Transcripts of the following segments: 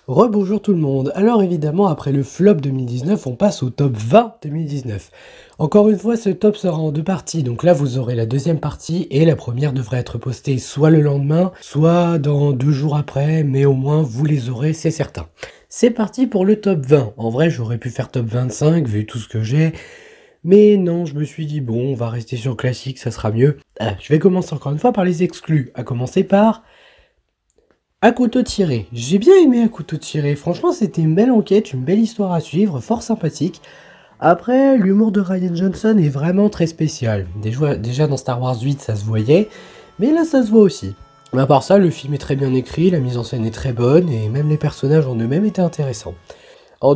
Rebonjour tout le monde. Alors évidemment, après le flop 2019, on passe au top 20 2019. Encore une fois, ce top sera en deux parties. Donc là, vous aurez la deuxième partie et la première devrait être postée soit le lendemain, soit dans 2 jours après, mais au moins vous les aurez, c'est certain. C'est parti pour le top 20. En vrai, j'aurais pu faire top 25 vu tout ce que j'ai. Mais non, je me suis dit, bon, on va rester sur classique, ça sera mieux. Je vais commencer encore une fois par les exclus. À commencer par À couteau tiré. J'ai bien aimé À couteau tiré. Franchement, c'était une belle enquête, une belle histoire à suivre, fort sympathique. Après, l'humour de Ryan Johnson est vraiment très spécial. Déjà dans Star Wars 8, ça se voyait, mais là, ça se voit aussi. Mais à part ça, le film est très bien écrit, la mise en scène est très bonne, et même les personnages en eux-mêmes étaient intéressants.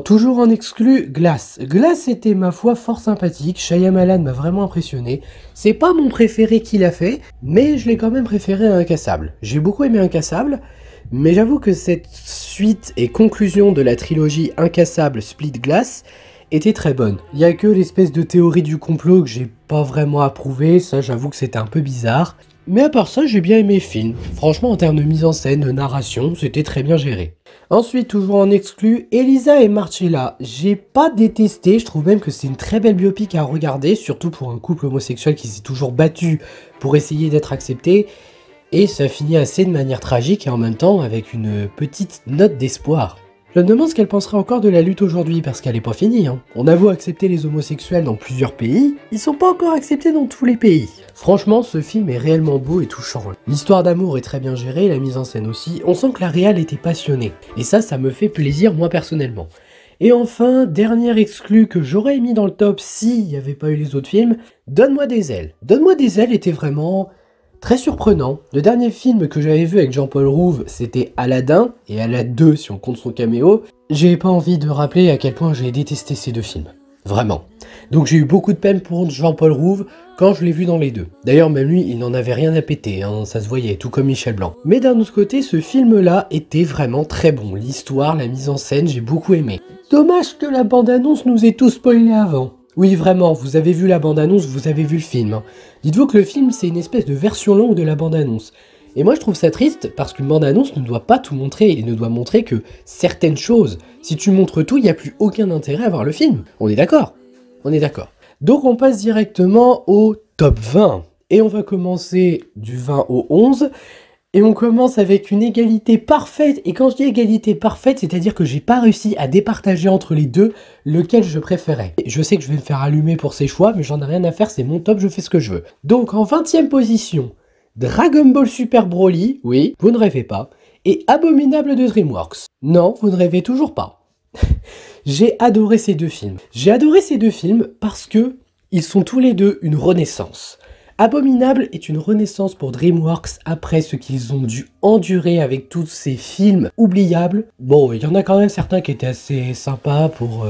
Toujours en exclu, Glass. Glass était, ma foi, fort sympathique. Shyamalan m'a vraiment impressionné. C'est pas mon préféré qu'il a fait, mais je l'ai quand même préféré à Incassable. J'ai beaucoup aimé Incassable, mais j'avoue que cette suite et conclusion de la trilogie Incassable Split Glass était très bonne. Il y a que l'espèce de théorie du complot que j'ai pas vraiment approuvé, ça j'avoue que c'était un peu bizarre. Mais à part ça, j'ai bien aimé le film. Franchement, en termes de mise en scène, de narration, c'était très bien géré. Ensuite, toujours en exclu, Elisa et Marcella. J'ai pas détesté, je trouve même que c'est une très belle biopic à regarder, surtout pour un couple homosexuel qui s'est toujours battu pour essayer d'être accepté. Et ça finit assez de manière tragique et en même temps avec une petite note d'espoir. Je me demande ce qu'elle pensera encore de la lutte aujourd'hui, parce qu'elle est pas finie. On a beau accepter les homosexuels dans plusieurs pays, ils sont pas encore acceptés dans tous les pays. Franchement, ce film est réellement beau et touchant. L'histoire d'amour est très bien gérée, la mise en scène aussi, on sent que la réal était passionnée. Et ça me fait plaisir moi personnellement. Et enfin, dernier exclu que j'aurais mis dans le top s'il n'y avait pas eu les autres films, Donne-moi des ailes. Donne-moi des ailes était vraiment très surprenant. Le dernier film que j'avais vu avec Jean-Paul Rouve, c'était Aladdin, et Aladdin 2 si on compte son caméo. J'ai pas envie de rappeler à quel point j'ai détesté ces deux films. Vraiment. Donc j'ai eu beaucoup de peine pour Jean-Paul Rouve quand je l'ai vu dans les deux. D'ailleurs même lui, il n'en avait rien à péter, ça se voyait, tout comme Michel Blanc. Mais d'un autre côté, ce film-là était vraiment très bon. L'histoire, la mise en scène, j'ai beaucoup aimé. Dommage que la bande-annonce nous ait tout spoilé avant. Oui, vraiment, vous avez vu la bande-annonce, vous avez vu le film. Dites-vous que le film, c'est une espèce de version longue de la bande-annonce. Et moi, je trouve ça triste, parce qu'une bande-annonce ne doit pas tout montrer, et ne doit montrer que certaines choses. Si tu montres tout, il n'y a plus aucun intérêt à voir le film. On est d'accord? On est d'accord. Donc on passe directement au top 20. Et on va commencer du 20 au 11. Et on commence avec une égalité parfaite, et quand je dis égalité parfaite, c'est-à-dire que j'ai pas réussi à départager entre les deux lequel je préférais. Je sais que je vais me faire allumer pour ces choix, mais j'en ai rien à faire, c'est mon top, je fais ce que je veux. Donc en 20e position, Dragon Ball Super Broly, oui, vous ne rêvez pas, et Abominable de DreamWorks. Non, vous ne rêvez toujours pas. J'ai adoré ces deux films. J'ai adoré ces deux films parce que ils sont tous les deux une renaissance. Abominable est une renaissance pour DreamWorks après ce qu'ils ont dû endurer avec tous ces films oubliables. Bon, il y en a quand même certains qui étaient assez sympas pour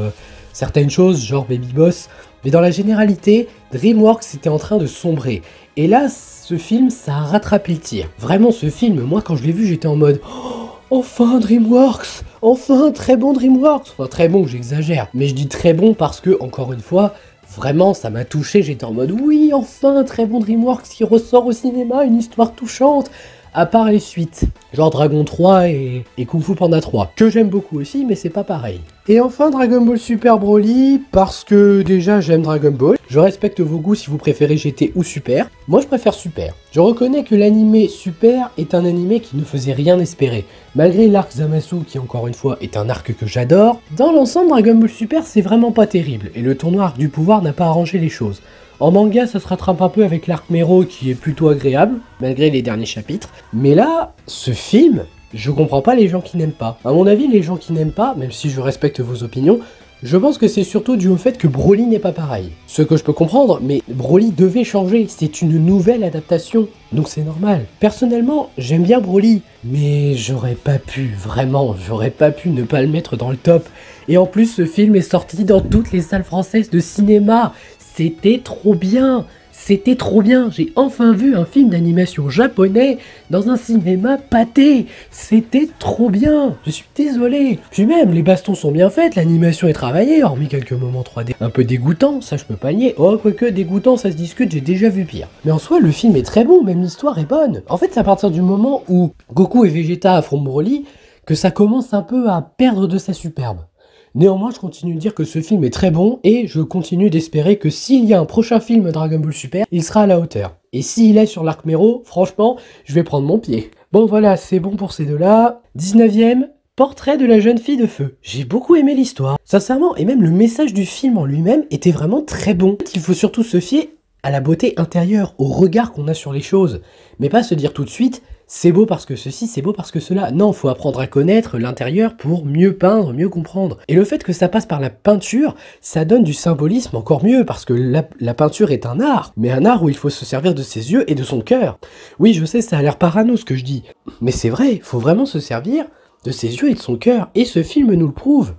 certaines choses, genre Baby Boss. Mais dans la généralité, DreamWorks était en train de sombrer. Et là, ce film, ça a rattrapé le tir. Vraiment, ce film, moi quand je l'ai vu, j'étais en mode oh, enfin DreamWorks! Enfin, très bon DreamWorks! Enfin, très bon, j'exagère. Mais je dis très bon parce que, encore une fois, vraiment, ça m'a touché, j'étais en mode oui, enfin, très bon DreamWorks qui ressort au cinéma, une histoire touchante, à part les suites, genre Dragon 3 et Kung Fu Panda 3, que j'aime beaucoup aussi, mais c'est pas pareil. Et enfin, Dragon Ball Super Broly, parce que déjà j'aime Dragon Ball, je respecte vos goûts si vous préférez GT ou Super, moi je préfère Super. Je reconnais que l'animé Super est un animé qui ne faisait rien espérer, malgré l'arc Zamasu qui encore une fois est un arc que j'adore, dans l'ensemble Dragon Ball Super c'est vraiment pas terrible, et le tournoi Arc du Pouvoir n'a pas arrangé les choses. En manga, ça se rattrape un peu avec l'arc Mero qui est plutôt agréable, malgré les derniers chapitres. Mais là, ce film, je comprends pas les gens qui n'aiment pas. À mon avis, les gens qui n'aiment pas, même si je respecte vos opinions, je pense que c'est surtout dû au fait que Broly n'est pas pareil. Ce que je peux comprendre, mais Broly devait changer, c'est une nouvelle adaptation, donc c'est normal. Personnellement, j'aime bien Broly, mais j'aurais pas pu, vraiment, j'aurais pas pu ne pas le mettre dans le top. Et en plus, ce film est sorti dans toutes les salles françaises de cinéma. C'était trop bien! C'était trop bien! J'ai enfin vu un film d'animation japonais dans un cinéma pâté! C'était trop bien! Je suis désolé! Puis même, les bastons sont bien faites, l'animation est travaillée, hormis quelques moments 3D un peu dégoûtants, ça je peux pas nier. Oh, quoique dégoûtant, ça se discute, j'ai déjà vu pire. Mais en soi, le film est très bon, même l'histoire est bonne. En fait, c'est à partir du moment où Goku et Vegeta affrontent Broly que ça commence un peu à perdre de sa superbe. Néanmoins, je continue de dire que ce film est très bon et je continue d'espérer que s'il y a un prochain film Dragon Ball Super, il sera à la hauteur. Et s'il est sur l'arc Mero, franchement, je vais prendre mon pied. Bon voilà, c'est bon pour ces deux-là. 19e, Portrait de la jeune fille de feu. J'ai beaucoup aimé l'histoire, sincèrement, et même le message du film en lui-même était vraiment très bon. Il faut surtout se fier à la beauté intérieure, au regard qu'on a sur les choses, mais pas se dire tout de suite c'est beau parce que ceci, c'est beau parce que cela. Non, faut apprendre à connaître l'intérieur pour mieux peindre, mieux comprendre. Et le fait que ça passe par la peinture, ça donne du symbolisme encore mieux, parce que la peinture est un art, mais un art où il faut se servir de ses yeux et de son cœur. Oui, je sais, ça a l'air parano ce que je dis, mais c'est vrai, faut vraiment se servir de ses yeux et de son cœur, et ce film nous le prouve.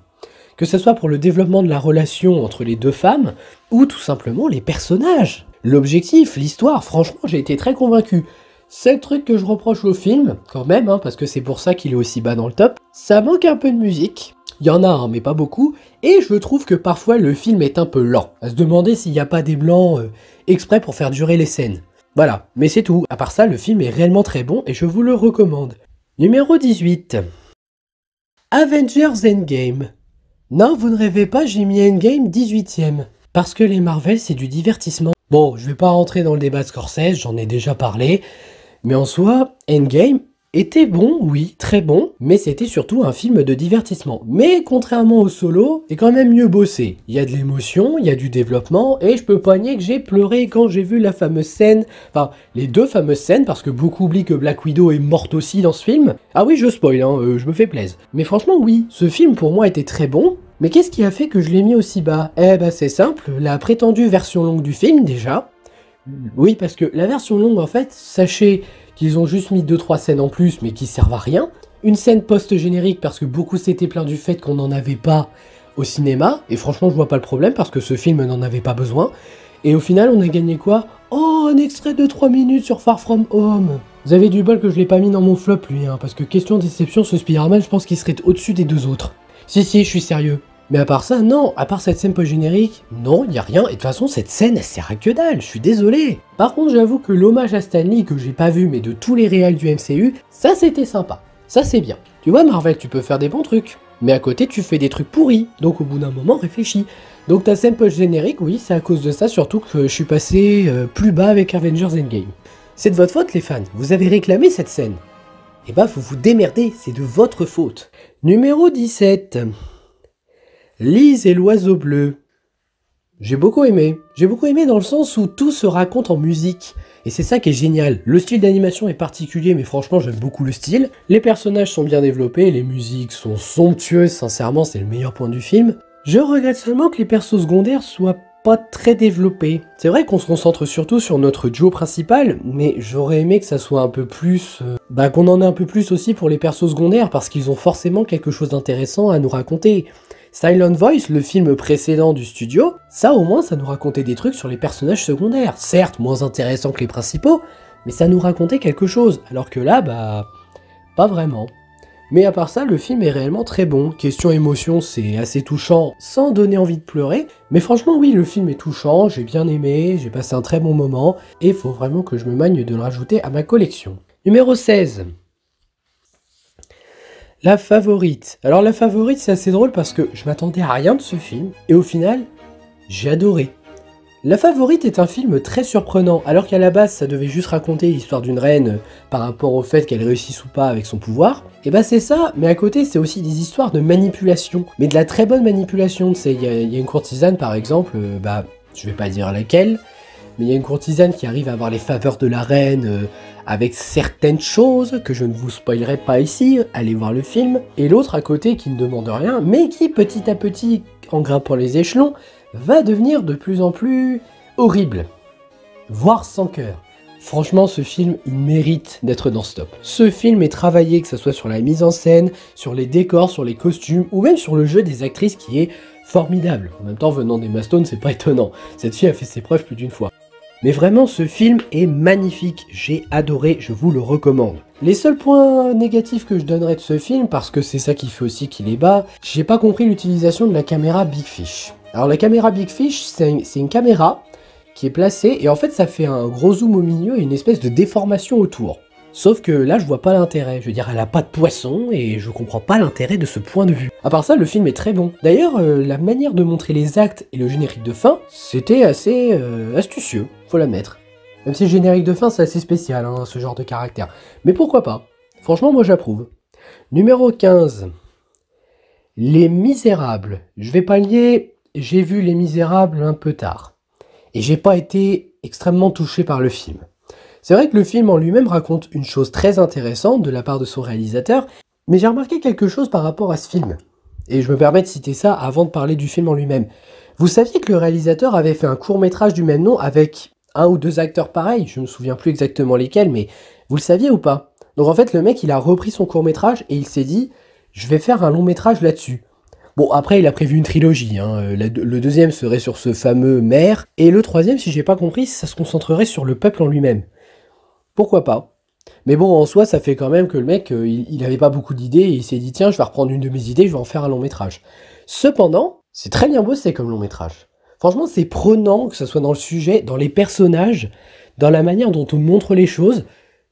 Que ce soit pour le développement de la relation entre les deux femmes, ou tout simplement les personnages. L'objectif, l'histoire, franchement, j'ai été très convaincu. Seul truc que je reproche au film, quand même, parce que c'est pour ça qu'il est aussi bas dans le top, ça manque un peu de musique. Il y en a, mais pas beaucoup, et je trouve que parfois le film est un peu lent. À se demander s'il n'y a pas des blancs exprès pour faire durer les scènes. Voilà, mais c'est tout. À part ça, le film est réellement très bon et je vous le recommande. Numéro 18. Avengers Endgame. Non, vous ne rêvez pas, j'ai mis Endgame 18e. Parce que les Marvel, c'est du divertissement. Bon, je vais pas rentrer dans le débat de Scorsese, j'en ai déjà parlé. Mais en soi, Endgame était bon, oui, très bon, mais c'était surtout un film de divertissement. Mais contrairement au Solo, c'est quand même mieux bossé. Il y a de l'émotion, il y a du développement, et je peux pas nier que j'ai pleuré quand j'ai vu la fameuse scène, enfin, les deux fameuses scènes, parce que beaucoup oublient que Black Widow est morte aussi dans ce film. Ah oui, je spoil, je me fais plaisir. Mais franchement, oui, ce film pour moi était très bon, mais qu'est-ce qui a fait que je l'ai mis aussi bas? Eh ben c'est simple, la prétendue version longue du film déjà. Oui, parce que la version longue, en fait, sachez qu'ils ont juste mis 2-3 scènes en plus, mais qui servent à rien. Une scène post-générique, parce que beaucoup s'étaient plaints du fait qu'on n'en avait pas au cinéma, et franchement, je vois pas le problème, parce que ce film n'en avait pas besoin. Et au final, on a gagné quoi? Oh, un extrait de 3 minutes sur Far From Home. Vous avez du bol que je l'ai pas mis dans mon flop, lui, parce que question déception, ce Spider-Man, je pense qu'il serait au-dessus des deux autres. Si, je suis sérieux. Mais à part ça, non, à part cette scène post-générique, non, il y a rien, et de toute façon, cette scène, elle sert à que dalle, je suis désolé. Par contre, j'avoue que l'hommage à Stan Lee, que j'ai pas vu, mais de tous les réals du MCU, ça c'était sympa, ça c'est bien. Tu vois, Marvel, tu peux faire des bons trucs, mais à côté, tu fais des trucs pourris, donc au bout d'un moment, réfléchis. Donc ta scène post-générique, oui, c'est à cause de ça, surtout que je suis passé plus bas avec Avengers Endgame. C'est de votre faute, les fans, vous avez réclamé cette scène. Et bah, vous vous démerdez, c'est de votre faute. Numéro 17. Lise et l'oiseau bleu. J'ai beaucoup aimé dans le sens où tout se raconte en musique. Et c'est ça qui est génial. Le style d'animation est particulier, mais franchement j'aime beaucoup le style. Les personnages sont bien développés, les musiques sont somptueuses, sincèrement c'est le meilleur point du film. Je regrette seulement que les persos secondaires soient pas très développés. C'est vrai qu'on se concentre surtout sur notre duo principal, mais j'aurais aimé que ça soit un peu plus... qu'on en ait un peu plus aussi pour les persos secondaires, parce qu'ils ont forcément quelque chose d'intéressant à nous raconter. Silent Voice, le film précédent du studio, ça au moins ça nous racontait des trucs sur les personnages secondaires. Certes, moins intéressants que les principaux, mais ça nous racontait quelque chose. Alors que là, pas vraiment. Mais à part ça, le film est réellement très bon. Question émotion, c'est assez touchant sans donner envie de pleurer. Mais franchement, oui, le film est touchant, j'ai bien aimé, j'ai passé un très bon moment. Et il faut vraiment que je me magne de le rajouter à ma collection. Numéro 16. La Favorite. Alors La Favorite, c'est assez drôle parce que je m'attendais à rien de ce film, et au final, j'ai adoré. La Favorite est un film très surprenant, alors qu'à la base ça devait juste raconter l'histoire d'une reine par rapport au fait qu'elle réussisse ou pas avec son pouvoir. Et bah c'est ça, mais à côté c'est aussi des histoires de manipulation, mais de la très bonne manipulation. Il y a une courtisane par exemple, je vais pas dire laquelle, mais il y a une courtisane qui arrive à avoir les faveurs de la reine avec certaines choses que je ne vous spoilerai pas ici, allez voir le film. Et l'autre à côté qui ne demande rien, mais qui petit à petit, en grimpant les échelons, va devenir de plus en plus horrible, voire sans cœur. Franchement, ce film, il mérite d'être dans ce top. Ce film est travaillé, que ce soit sur la mise en scène, sur les décors, sur les costumes, ou même sur le jeu des actrices qui est formidable. En même temps, venant d'Emma Stone, c'est pas étonnant. Cette fille a fait ses preuves plus d'une fois. Mais vraiment, ce film est magnifique. J'ai adoré, je vous le recommande. Les seuls points négatifs que je donnerais de ce film, parce que c'est ça qui fait aussi qu'il est bas, j'ai pas compris l'utilisation de la caméra Big Fish. Alors la caméra Big Fish, c'est une caméra qui est placée, et en fait ça fait un gros zoom au milieu et une espèce de déformation autour. Sauf que là, je vois pas l'intérêt. Je veux dire, elle a pas de poisson et je comprends pas l'intérêt de ce point de vue. À part ça, le film est très bon. D'ailleurs, la manière de montrer les actes et le générique de fin, c'était assez astucieux, faut l'admettre. Même si le générique de fin, c'est assez spécial, hein, ce genre de caractère. Mais pourquoi pas? Franchement, moi j'approuve. Numéro 15. Les Misérables. Je vais pas lier, j'ai vu Les Misérables un peu tard. Et j'ai pas été extrêmement touché par le film. C'est vrai que le film en lui-même raconte une chose très intéressante de la part de son réalisateur, mais j'ai remarqué quelque chose par rapport à ce film. Et je me permets de citer ça avant de parler du film en lui-même. Vous saviez que le réalisateur avait fait un court-métrage du même nom avec un ou deux acteurs pareils, je me souviens plus exactement lesquels, mais vous le saviez ou pas? Donc en fait, le mec, il a repris son court-métrage et il s'est dit, je vais faire un long-métrage là-dessus. Bon, après, il a prévu une trilogie, hein. Le deuxième serait sur ce fameux maire, et le troisième, si j'ai pas compris, ça se concentrerait sur le peuple en lui-même. Pourquoi pas? Mais bon, en soi, ça fait quand même que le mec, il avait pas beaucoup d'idées, et il s'est dit, tiens, je vais reprendre une de mes idées, je vais en faire un long-métrage. Cependant, c'est très bien bossé comme long-métrage. Franchement, c'est prenant, que ce soit dans le sujet, dans les personnages, dans la manière dont on montre les choses.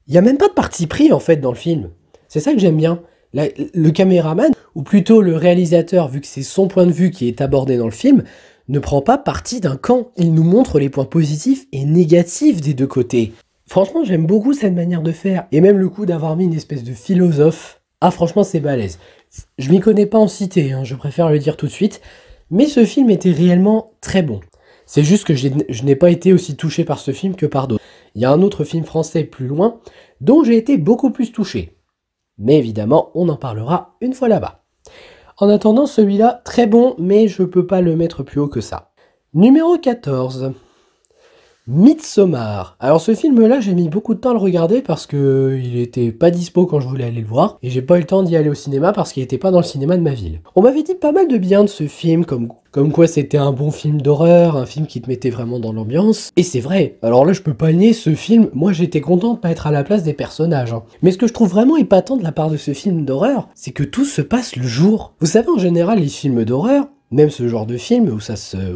Il n'y a même pas de parti pris, en fait, dans le film. C'est ça que j'aime bien. Le caméraman, ou plutôt le réalisateur, vu que c'est son point de vue qui est abordé dans le film, ne prend pas parti d'un camp. Il nous montre les points positifs et négatifs des deux côtés. Franchement, j'aime beaucoup cette manière de faire. Et même le coup d'avoir mis une espèce de philosophe. Ah, franchement, c'est balèze. Je m'y connais pas en cité, hein, je préfère le dire tout de suite. Mais ce film était réellement très bon. C'est juste que je n'ai pas été aussi touché par ce film que par d'autres. Il y a un autre film français plus loin, dont j'ai été beaucoup plus touché. Mais évidemment, on en parlera une fois là-bas. En attendant, celui-là, très bon, mais je peux pas le mettre plus haut que ça. Numéro 14. Midsommar. Alors ce film-là, j'ai mis beaucoup de temps à le regarder parce que il était pas dispo quand je voulais aller le voir. Et j'ai pas eu le temps d'y aller au cinéma parce qu'il était pas dans le cinéma de ma ville. On m'avait dit pas mal de bien de ce film, comme quoi c'était un bon film d'horreur, un film qui te mettait vraiment dans l'ambiance. Et c'est vrai. Alors là, je peux pas le nier, ce film, moi j'étais content de pas être à la place des personnages. Hein. Mais ce que je trouve vraiment épatant de la part de ce film d'horreur, c'est que tout se passe le jour. Vous savez, en général, les films d'horreur, même ce genre de film où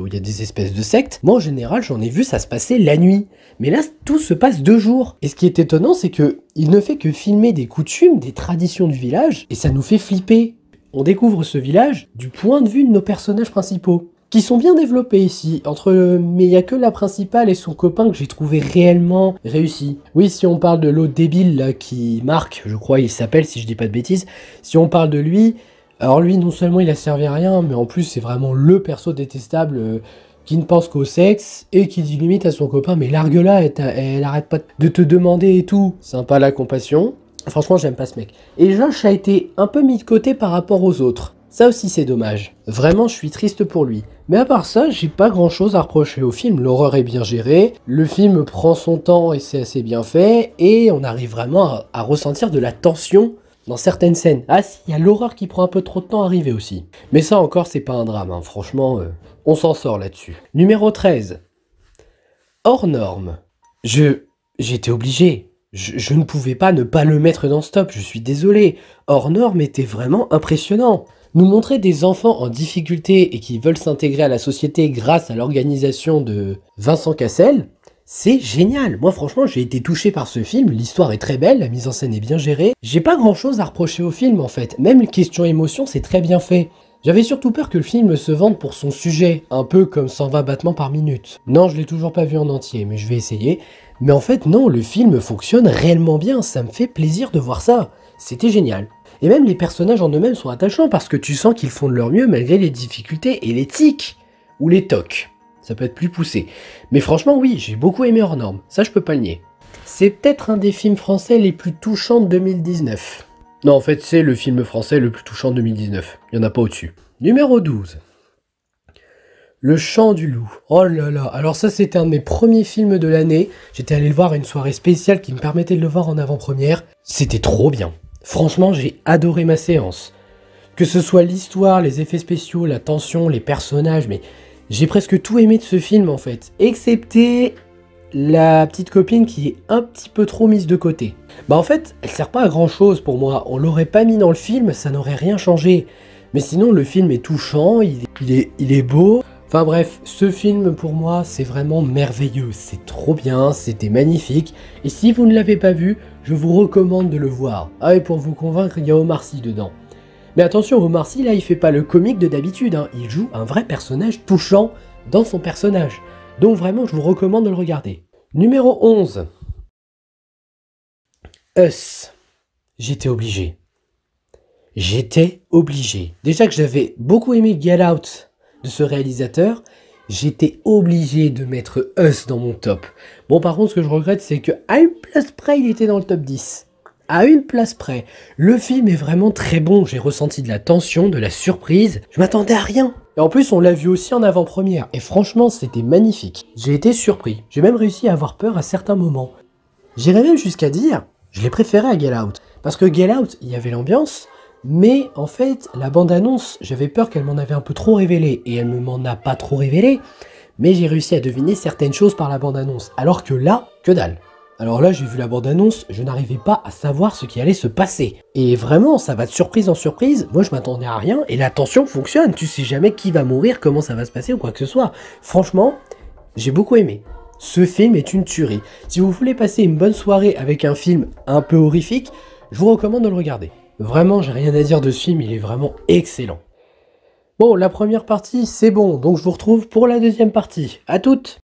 il y a des espèces de sectes, moi en général j'en ai vu ça se passer la nuit. Mais là tout se passe 2 jours. Et ce qui est étonnant c'est que il ne fait que filmer des coutumes, des traditions du village, et ça nous fait flipper. On découvre ce village du point de vue de nos personnages principaux, qui sont bien développés ici, mais il n'y a que la principale et son copain que j'ai trouvé réellement réussi. Oui, si on parle de l'autre débile là qui Marc, je crois il s'appelle si je dis pas de bêtises, si on parle de lui, alors lui, non seulement il a servi à rien, mais en plus c'est vraiment le perso détestable qui ne pense qu'au sexe et qui dit limite à son copain, mais largue-la, elle arrête pas de te demander et tout. Sympa la compassion. Franchement, j'aime pas ce mec. Et Josh a été un peu mis de côté par rapport aux autres. Ça aussi c'est dommage. Vraiment, je suis triste pour lui. Mais à part ça, j'ai pas grand chose à reprocher au film. L'horreur est bien gérée, le film prend son temps et c'est assez bien fait, et on arrive vraiment à ressentir de la tension dans certaines scènes. Ah si, il y a l'horreur qui prend un peu trop de temps à arriver aussi. Mais ça encore, c'est pas un drame, hein. Franchement, on s'en sort là-dessus. Numéro 13. Hors norme. J'étais obligé. Je ne pouvais pas ne pas le mettre dans Stop, je suis désolé. Hors norme était vraiment impressionnant. Nous montrer des enfants en difficulté et qui veulent s'intégrer à la société grâce à l'organisation de Vincent Cassel, c'est génial. Moi franchement j'ai été touché par ce film, l'histoire est très belle, la mise en scène est bien gérée. J'ai pas grand chose à reprocher au film en fait, même les questions émotion c'est très bien fait. J'avais surtout peur que le film se vende pour son sujet, un peu comme 120 battements par minute. Non, je l'ai toujours pas vu en entier, mais je vais essayer. Mais en fait non, le film fonctionne réellement bien, ça me fait plaisir de voir ça. C'était génial. Et même les personnages en eux-mêmes sont attachants parce que tu sens qu'ils font de leur mieux malgré les difficultés et les tics, ou les tocs. Ça peut être plus poussé. Mais franchement, oui, j'ai beaucoup aimé Hors Norme. Ça, je peux pas le nier. C'est peut-être un des films français les plus touchants de 2019. Non, en fait, c'est le film français le plus touchant de 2019. Il n'y en a pas au-dessus. Numéro 12. Le Chant du Loup. Oh là là. Alors ça, c'était un de mes premiers films de l'année. J'étais allé le voir à une soirée spéciale qui me permettait de le voir en avant-première. C'était trop bien. Franchement, j'ai adoré ma séance. Que ce soit l'histoire, les effets spéciaux, la tension, les personnages, mais j'ai presque tout aimé de ce film en fait, excepté la petite copine qui est un petit peu trop mise de côté. Bah en fait, elle sert pas à grand chose pour moi, on l'aurait pas mis dans le film, ça n'aurait rien changé. Mais sinon le film est touchant, il est beau. Enfin bref, ce film pour moi c'est vraiment merveilleux, c'est trop bien, c'était magnifique. Et si vous ne l'avez pas vu, je vous recommande de le voir. Ah et pour vous convaincre, il y a Omar Sy dedans. Mais attention, Omar Sy, là, il fait pas le comique de d'habitude, hein. Il joue un vrai personnage touchant dans son personnage. Donc vraiment, je vous recommande de le regarder. Numéro 11. Us. J'étais obligé. J'étais obligé. Déjà que j'avais beaucoup aimé Get Out de ce réalisateur, j'étais obligé de mettre Us dans mon top. Bon, par contre, ce que je regrette, c'est que à une place près, il était dans le top 10. À une place près. Le film est vraiment très bon. J'ai ressenti de la tension, de la surprise. Je m'attendais à rien. Et en plus, on l'a vu aussi en avant-première. Et franchement, c'était magnifique. J'ai été surpris. J'ai même réussi à avoir peur à certains moments. J'irais même jusqu'à dire, je l'ai préféré à Get Out. Parce que Get Out, il y avait l'ambiance. Mais en fait, la bande-annonce, j'avais peur qu'elle m'en avait un peu trop révélé. Et elle ne m'en a pas trop révélé. Mais j'ai réussi à deviner certaines choses par la bande-annonce. Alors que là, que dalle. Alors là, j'ai vu la bande-annonce, je n'arrivais pas à savoir ce qui allait se passer. Et vraiment, ça va de surprise en surprise. Moi, je m'attendais à rien. Et la tension fonctionne. Tu sais jamais qui va mourir, comment ça va se passer ou quoi que ce soit. Franchement, j'ai beaucoup aimé. Ce film est une tuerie. Si vous voulez passer une bonne soirée avec un film un peu horrifique, je vous recommande de le regarder. Vraiment, j'ai rien à dire de ce film, il est vraiment excellent. Bon, la première partie, c'est bon, donc je vous retrouve pour la deuxième partie. À toutes!